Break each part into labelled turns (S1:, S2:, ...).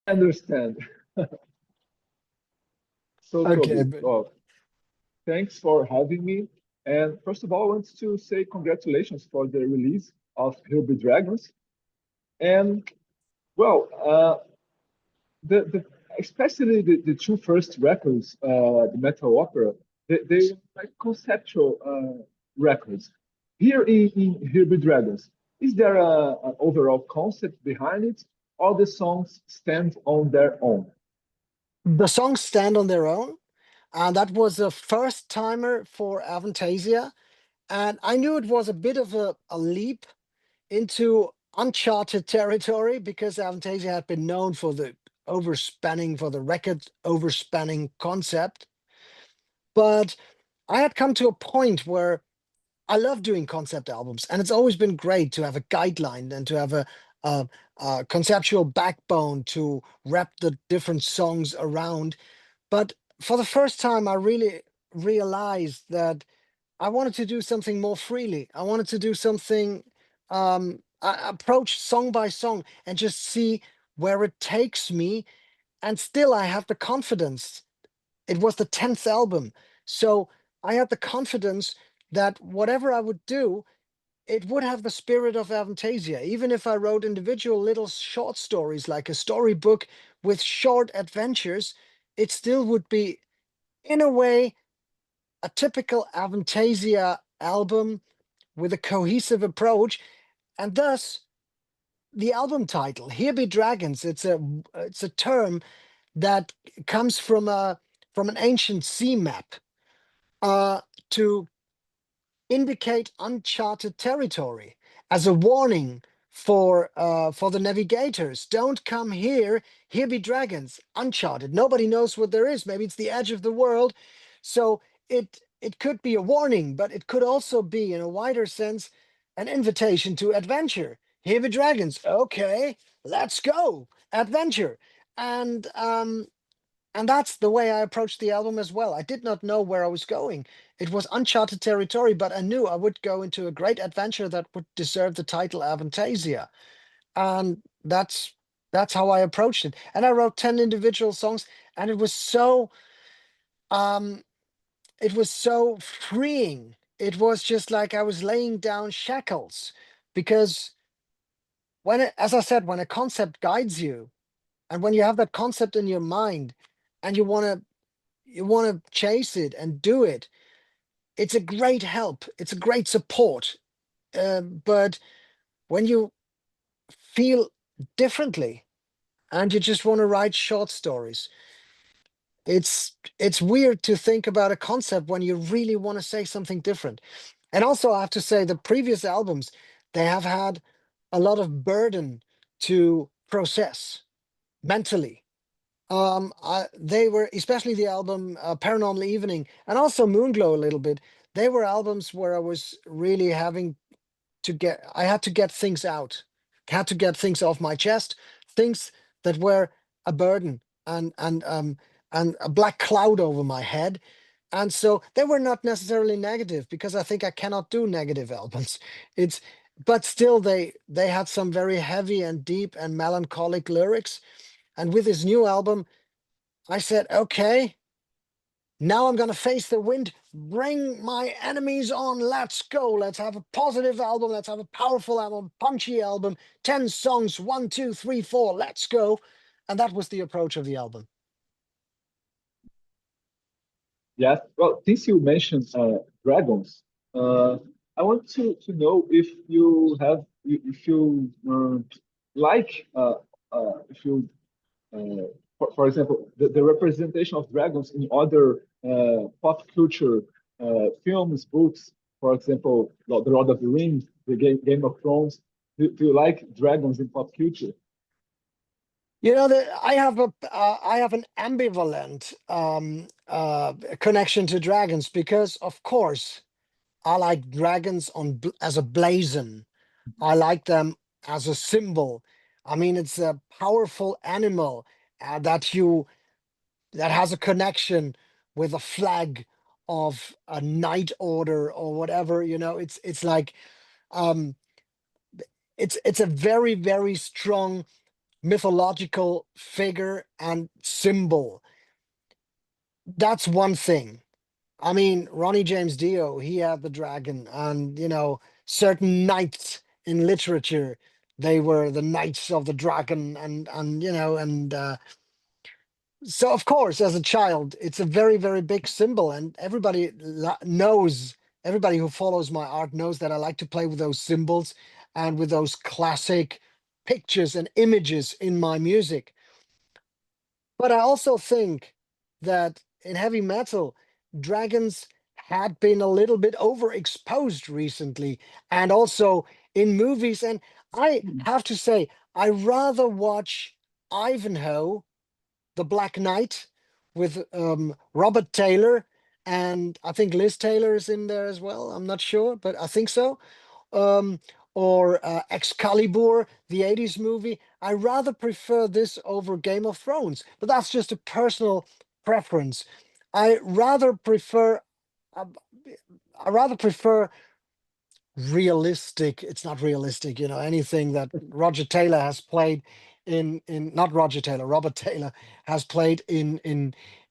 S1: understand. So,
S2: Okay,
S1: Toby,
S2: but
S1: well, thanks for having me. And first of all, I want to say congratulations for the release of Here Be Dragons. And well, the especially the two first records, the metal opera, they like conceptual records. Here in Here Be Dragons, is there an overall concept behind it, or the songs stand on their own?
S2: the songs stand on their own, and that was a first timer for Avantasia. And I knew it was a bit of a leap into uncharted territory because Avantasia had been known for the overspanning, for the record overspanning concept. But I had come to a point where I love doing concept albums, and it's always been great to have a guideline and to have a conceptual backbone to wrap the different songs around. But for the first time, I really realized that I wanted to do something more freely. I wanted to do something, approach song by song and just see where it takes me. And still, I have the confidence. It was the 10th album. So I had the confidence that whatever I would do, it would have the spirit of Avantasia. Even if I wrote individual little short stories, like a storybook with short adventures, it still would be, in a way, a typical Avantasia album with a cohesive approach. And thus, the album title, Here Be Dragons, it's a term that comes from an ancient sea map to indicate uncharted territory as a warning for the navigators. Don't come here. Here be dragons. Uncharted. Nobody knows what there is. Maybe it's the edge of the world. So it could be a warning, but it could also be, in a wider sense, an invitation to adventure. Here be dragons. Okay, let's go. Adventure. And and that's the way I approached the album as well. I did not know where I was going. It was uncharted territory, but I knew I would go into a great adventure that would deserve the title Avantasia. And that's how I approached it. And I wrote 10 individual songs, and um it was so freeing. It was just like I was laying down shackles because as I said, when a concept guides you and when you have that concept in your mind and you want to chase it and do it, it's a great help, it's a great support. But when you feel differently and you just want to write short stories, it's weird to think about a concept when you really want to say something different. And also, I have to say, the previous albums, they have had a lot of burden to process mentally. They were, especially the album Paranormal Evening and also Moonglow a little bit. They were albums where I was really having I had to get things out, had to get things off my chest, things that were a burden and a black cloud over my head. And so they were not necessarily negative because I think I cannot do negative albums. It's but still they had some very heavy and deep and melancholic lyrics. And with this new album, I said, okay, now I'm going to face the wind, bring my enemies on. Let's go. Let's have a positive album. Let's have a powerful album, punchy album, 10 songs, one, two, three, four. Let's go. And that was the approach of the album.
S1: Yes. Well, since you mentioned dragons, I want to know if you like if you for example the representation of dragons in other pop culture films, books. For example, The Lord of the Rings, the Game of Thrones. Do you like dragons in pop culture?
S2: You know that I have an ambivalent connection to dragons because, of course, I like dragons as a blazon. I like them as a symbol. I mean, it's a powerful animal that has a connection with a flag of a knight order or whatever. It's like um, it's a very, very strong mythological figure and symbol. That's one thing. I mean, Ronnie James Dio, he had the dragon, and certain knights in literature, they were the knights of the dragon, and so of course, as a child, it's a very, very big symbol, and knows. Everybody who follows my art knows that I like to play with those symbols and with those classic pictures and images in my music. But I also think that in heavy metal, dragons had been a little bit overexposed recently, and also in movies. And I have to say, I rather watch Ivanhoe, the Black Knight, with Robert Taylor, and I think Liz Taylor is in there as well. I'm not sure, but I think so. Um, or Excalibur, the 80s movie. I rather prefer this over Game of Thrones, but that's just a personal preference. I rather prefer. uh, I rather prefer realistic. It's not realistic, anything that Roger Taylor has played in not Roger Taylor, Robert Taylor has played in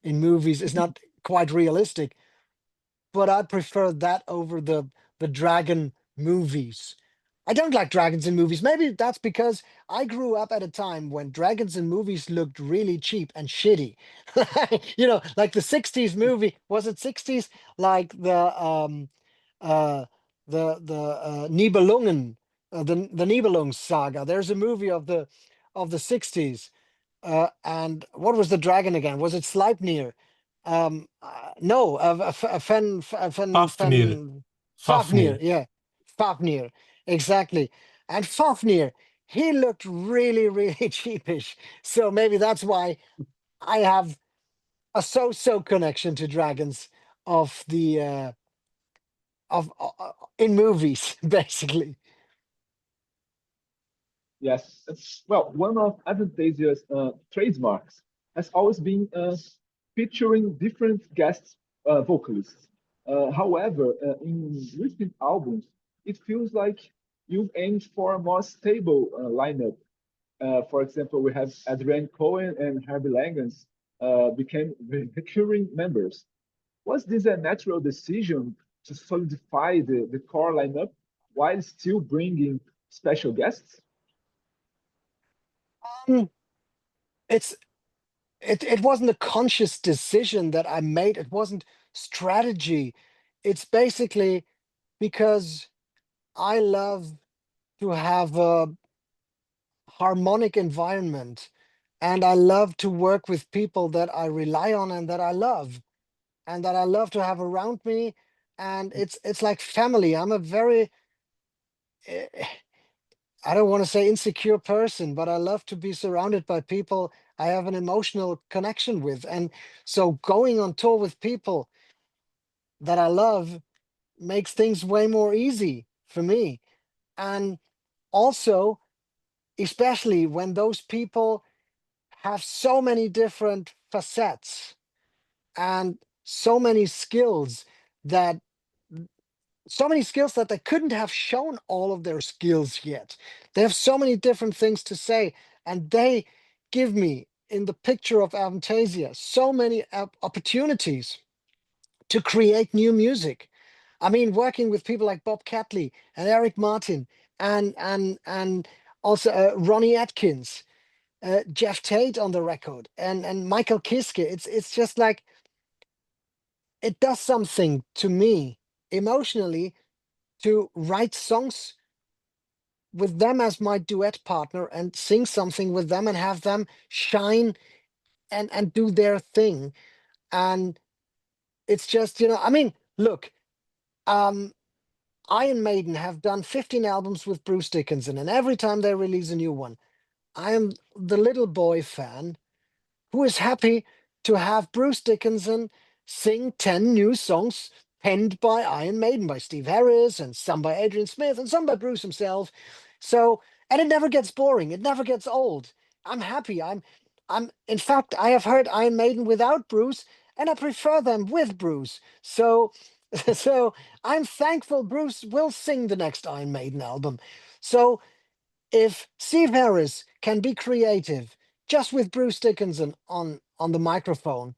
S2: movies is not quite realistic, but I prefer that over the dragon movies. I don't like dragons in movies. Maybe that's because I grew up at a time when dragons in movies looked really cheap and shitty. Like the 60s movie, was it 60s? Like uh the Nibelungen, the Nibelung saga. There's a movie of the 60s. And what was the dragon again? Was it Sleipnir? No,
S3: Fafnir.
S2: Fafnir,
S3: Fafnir.
S2: yeah, Fafnir, exactly. And Fafnir, he looked really, really cheapish. So maybe that's why I have a so-so connection to dragons of the of in movies, basically.
S1: Yes. Well, one of Avantasia's trademarks has always been featuring different guest vocalists. However, in recent albums, it feels like you've aimed for a more stable lineup. For example, we have Adrian Cohen and Harvey Langens became recurring members. Was this a natural decision to solidify the core lineup while still bringing special guests?
S2: Um, it's it wasn't a conscious decision that I made. It wasn't strategy. It's basically because I love to have a harmonic environment, and I love to work with people that I rely on and that I love and that I love to have around me. And it's like family. I'm a very eh, I don't want to say insecure person, but I love to be surrounded by people I have an emotional connection with. And so going on tour with people that I love makes things way more easy for me. And also, especially when those people have so many different facets and that so many skills that they couldn't have shown all of their skills yet. They have so many different things to say, and they give me, in the picture of Avantasia, so many opportunities to create new music. I mean, working with people like Bob Catley and Eric Martin and also Ronnie Atkins, Jeff Tate on the record, and Michael Kiske. It's just like it does something to me emotionally to write songs with them as my duet partner and sing something with them and have them shine and do their thing. And it's just, I mean, look, um, Iron Maiden have done 15 albums with Bruce Dickinson, and every time they release a new one, I am the little boy fan who is happy to have Bruce Dickinson sing 10 new songs penned by Iron Maiden, by Steve Harris, and some by Adrian Smith, and some by Bruce himself. So, and it never gets boring, it never gets old. I'm happy. In fact, I have heard Iron Maiden without Bruce, and I prefer them with Bruce. So, so I'm thankful Bruce will sing the next Iron Maiden album. So if Steve Harris can be creative just with Bruce Dickinson on the microphone,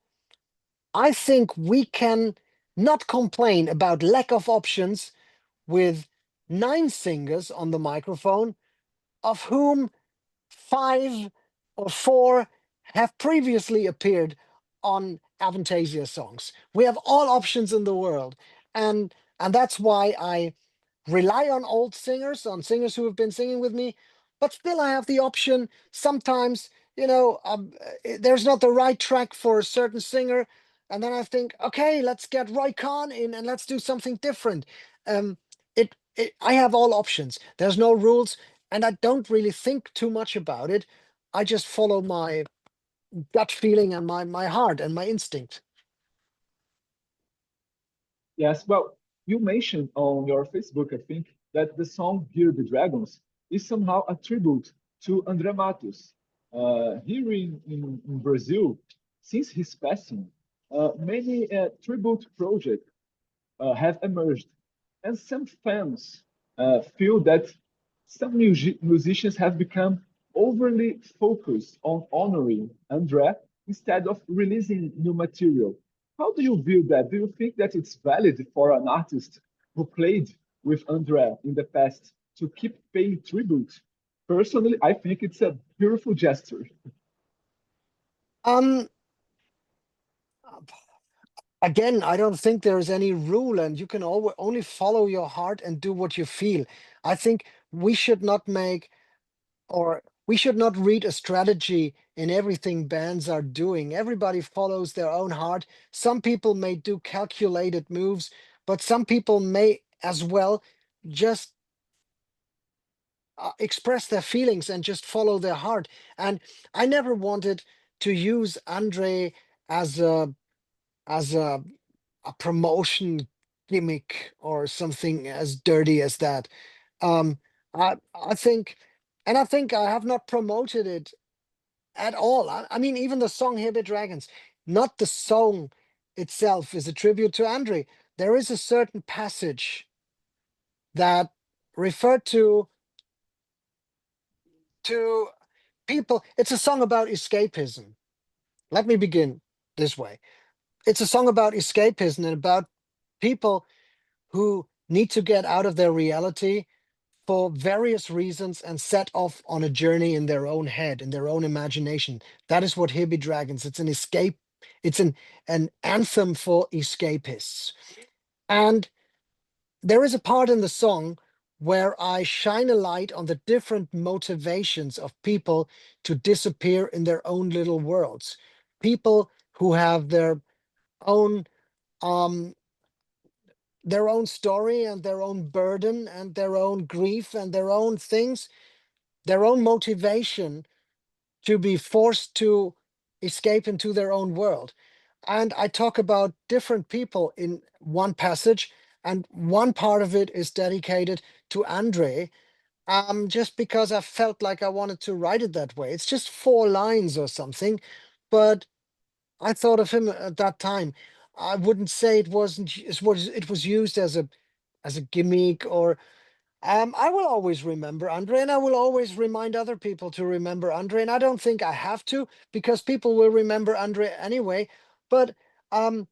S2: I think we can not complain about lack of options with 9 singers on the microphone, of whom 5 or 4 have previously appeared on Avantasia songs. We have all options in the world, and that's why I rely on old singers, on singers who have been singing with me, but still I have the option sometimes, there's not the right track for a certain singer, and then I think, okay, let's get Roy Khan in and let's do something different. I have all options. There's no rules, and I don't really think too much about it. I just follow my gut feeling and my heart and my instinct.
S1: Yes, well, you mentioned on your Facebook, I think, that the song Hear the Dragons is somehow a tribute to Andre Matos. Here in Brazil, since his passing, many tribute projects have emerged. And some fans feel that some musicians have become overly focused on honoring Andre instead of releasing new material. How do you view that? Do you think that it's valid for an artist who played with Andre in the past to keep paying tribute? Personally, I think it's a beautiful gesture.
S2: Um, Again, I don't think there's any rule, and you can only follow your heart and do what you feel. I think we should not make, or we should not read a strategy in everything bands are doing. Everybody follows their own heart. Some people may do calculated moves, but some people may as well just express their feelings and just follow their heart. And I never wanted to use Andre as a promotion gimmick or something as dirty as that. Um, I think, and I think I have not promoted it at all. I mean, even the song "Here Be Dragons," not the song itself is a tribute to Andre. There is a certain passage that referred to people. It's a song about escapism. Let me begin this way. It's a song about escapism and about people who need to get out of their reality for various reasons and set off on a journey in their own head, in their own imagination. That is what Here Be Dragons. It's an escape. It's an anthem for escapists. And there is a part in the song where I shine a light on the different motivations of people to disappear in their own little worlds. People who have own um their own story and their own burden and their own grief and their own things, their own motivation to be forced to escape into their own world. And I talk about different people in one passage, and one part of it is dedicated to Andre, just because I felt like I wanted to write it that way. It's just 4 lines or something, but I thought of him at that time. I wouldn't say it was used as a gimmick or I will always remember Andre, and I will always remind other people to remember Andre. And I don't think I have to, because people will remember Andre anyway. But um,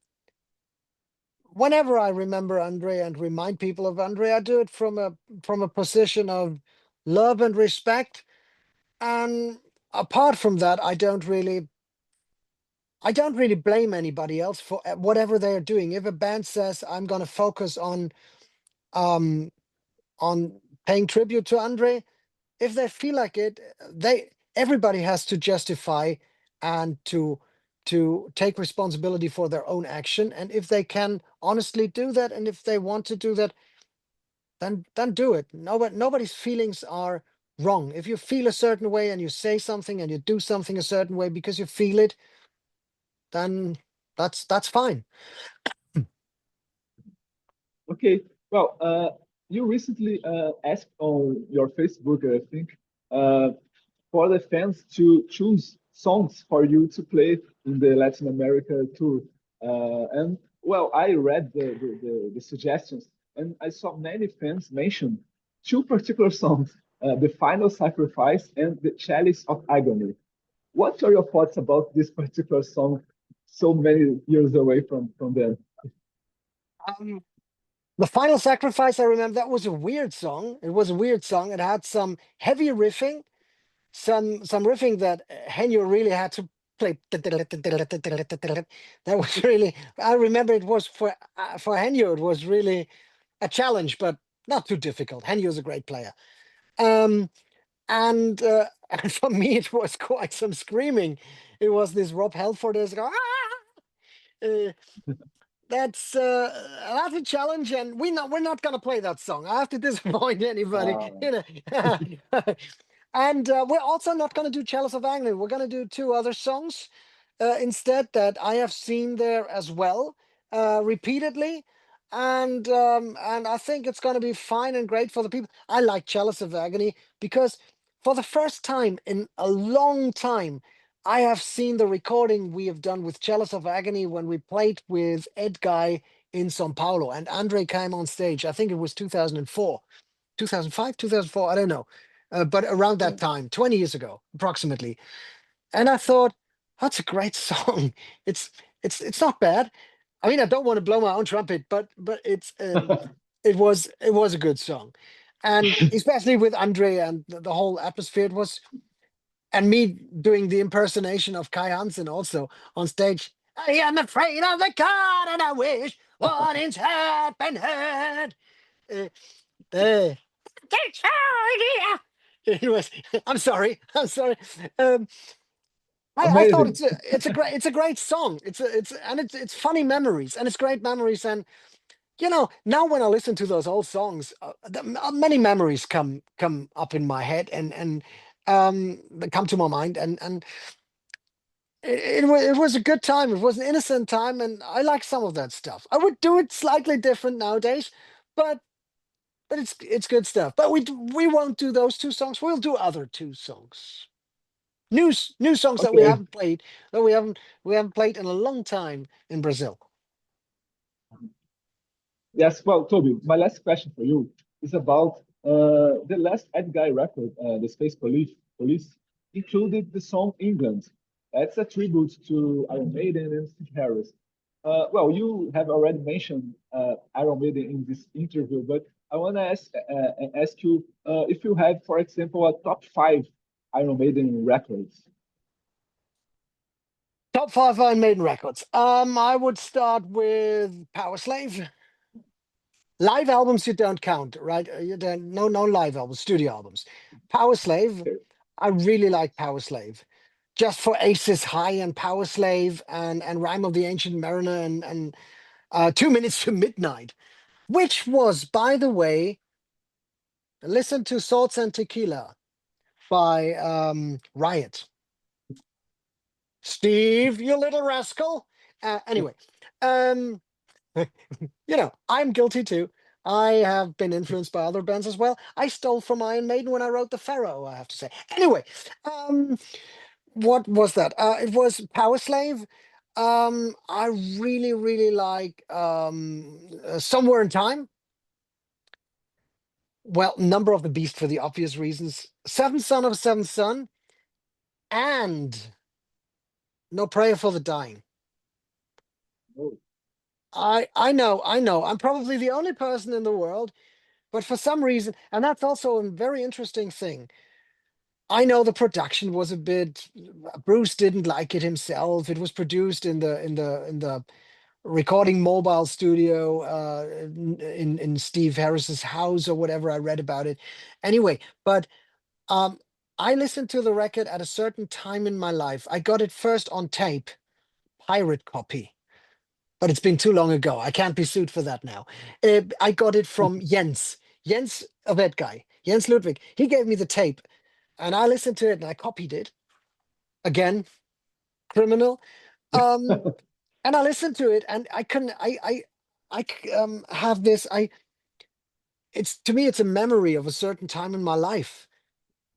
S2: whenever I remember Andre and remind people of Andre, I do it from a position of love and respect. And apart from that, I don't really blame anybody else for whatever they're doing. If a band says I'm going to focus um on paying tribute to Andre, if they feel like it, they everybody has to justify and to take responsibility for their own action. And if they can honestly do that, and if they want to do that, then do it. Nobody's feelings are wrong. If you feel a certain way and you say something and you do something a certain way because you feel it, then that's fine.
S1: Okay, well, you recently asked on your Facebook, I think, uh, for the fans to choose songs for you to play in the Latin America tour. And well, I read the suggestions, and I saw many fans mention 2 particular songs. The Final Sacrifice and The Chalice of Agony. What are your thoughts about this particular song so many years away from them?
S2: Um, the Final Sacrifice, I remember that was a weird song. It was a weird song. It had some heavy riffing, some riffing that Henyo really had to play. That was really. I remember it was for Henyo. It was really a challenge, but not too difficult. Henyo is a great player. Um, and and for me, it was quite some screaming. It was this Rob Halford is go. Uh, that's a challenge, and we're not gonna play that song. I have to disappoint anybody, you know. And we're also not gonna do Chalice of Agony. We're gonna do two other songs instead that I have seen there as well, repeatedly, and I think it's gonna be fine and great for the people. I like Chalice of Agony because for the first time in a long time, I have seen the recording we have done with Chalice of Agony when we played with Ed Guy in São Paulo, and Andre came on stage. I think it was 2004, 2005, 2004. I don't know, but around that time, 20 years ago, approximately. And I thought, that's a great song. It's it's not bad. I mean, I don't want to blow my own trumpet, but it was a good song, and especially with Andre and the whole atmosphere, it was, and me doing the impersonation of Kai Hansen also on stage. I am afraid of the God, and I wish what is happened. Uh, uh, it was. I'm sorry. I'm sorry. Um, I thought
S1: Amazing.
S2: it's a great song. It's funny memories, and it's great memories. And now when I listen to those old songs, many memories come up in my head, and that come to my mind, and it was a good time. It was an innocent time, and I like some of that stuff. I would do it slightly different nowadays, but it's good stuff. But we won't do those two songs. We'll do other two songs. New songs that we
S1: Okay.
S2: haven't played, that we haven't played in a long time in Brazil.
S1: Yes, well, Toby, my last question for you is about the last Ed Guy record, the Space Police, included the song England. That's a tribute to Iron Maiden and Steve Harris. Well, you have already mentioned Iron Maiden in this interview, but I want to ask you if you have, for example, a top five Iron Maiden records.
S2: Top five Iron Maiden records. I would start with Power Slave. Live albums you don't count, right? You don't, no live albums, studio albums. Power Slave.
S1: Okay.
S2: I really like Power Slave. Just for Aces High and Power Slave and Rhyme of the Ancient Mariner and 2 Minutes to Midnight, which was, by the way, listen to Swords and Tequila by Riot. Steve, you little rascal. Anyway, um, I'm guilty too. I have been influenced by other bands as well. I stole from Iron Maiden when I wrote The Pharaoh, I have to say. Anyway, um, what was that? It was Power Slave. I really, really like Somewhere in Time. Well, Number of the Beast for the obvious reasons. Seventh Son of a Seventh Son, and No Prayer for the Dying.
S1: Oh,
S2: I know. I'm probably the only person in the world, but for some reason, and that's also a very interesting thing. I know the production was a bit. Bruce didn't like it himself. It was produced in the recording mobile studio in Steve Harris's house or whatever. I read about it. Anyway, but um, I listened to the record at a certain time in my life. I got it first on tape, pirate copy, but it's been too long ago. I can't be sued for that now. I got it from Jens, a vet guy, Jens Ludwig. He gave me the tape, and I listened to it and I copied it again. Criminal. Um, and I listened to it, and I couldn't. Have this. It's to me, it's a memory of a certain time in my life.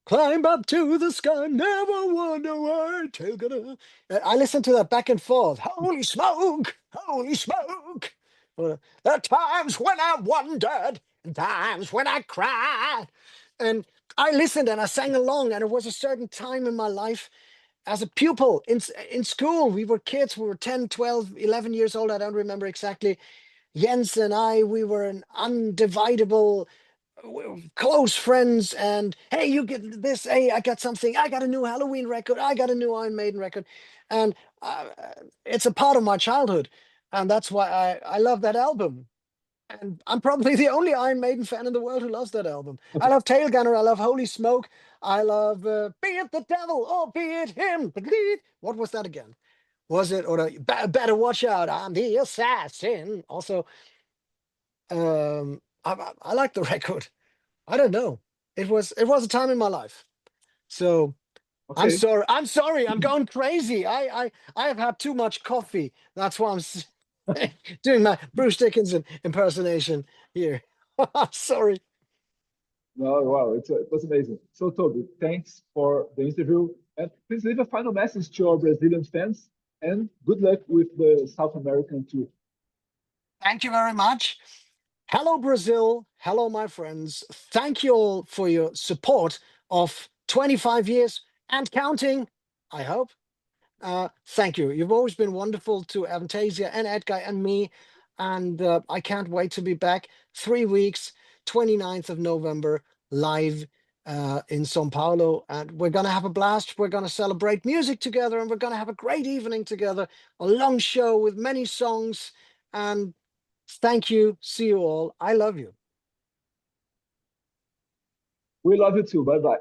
S2: Climb up to the sky, never wonder where to go. I listened to that back and forth. Holy smoke! Holy smoke! There are times when I wondered, and times when I cried. And I listened and I sang along, and it was a certain time in my life as a pupil in school. We were kids, we were 10, 12, 11 years old. I don't remember exactly. Jens and I, we were an undividable, close friends. And hey, you get this. Hey, I got something. I got a new Halloween record. I got a new Iron Maiden record. And it's a part of my childhood. And that's why I love that album. And I'm probably the only Iron Maiden fan in the world who loves that album. I love Tail Gunner. I love Holy Smoke. I love Be It the Devil or Be It Him. What was that again? Was it, or Better Watch Out, I'm the Assassin. Also, I like the record. I don't know. It was a time in my life. So I'm
S1: Okay.
S2: sorry. I'm sorry. I'm going crazy. I have had too much coffee. That's why I'm doing my Bruce Dickinson impersonation here. Sorry.
S1: No, wow, it was amazing. So, Toby, thanks for the interview. And please leave a final message to our Brazilian fans and good luck with the South American tour.
S2: Thank you very much. Hello, Brazil. Hello, my friends. Thank you all for your support of 25 years and counting, I hope. Thank you. You've always been wonderful to Avantasia and Edgar and me. And I can't wait to be back 3 weeks, 29th of November, live in São Paulo. And we're going to have a blast. We're going to celebrate music together, and we're going to have a great evening together, a long show with many songs. And thank you. See you all. I love you.
S1: We love you too. Bye bye.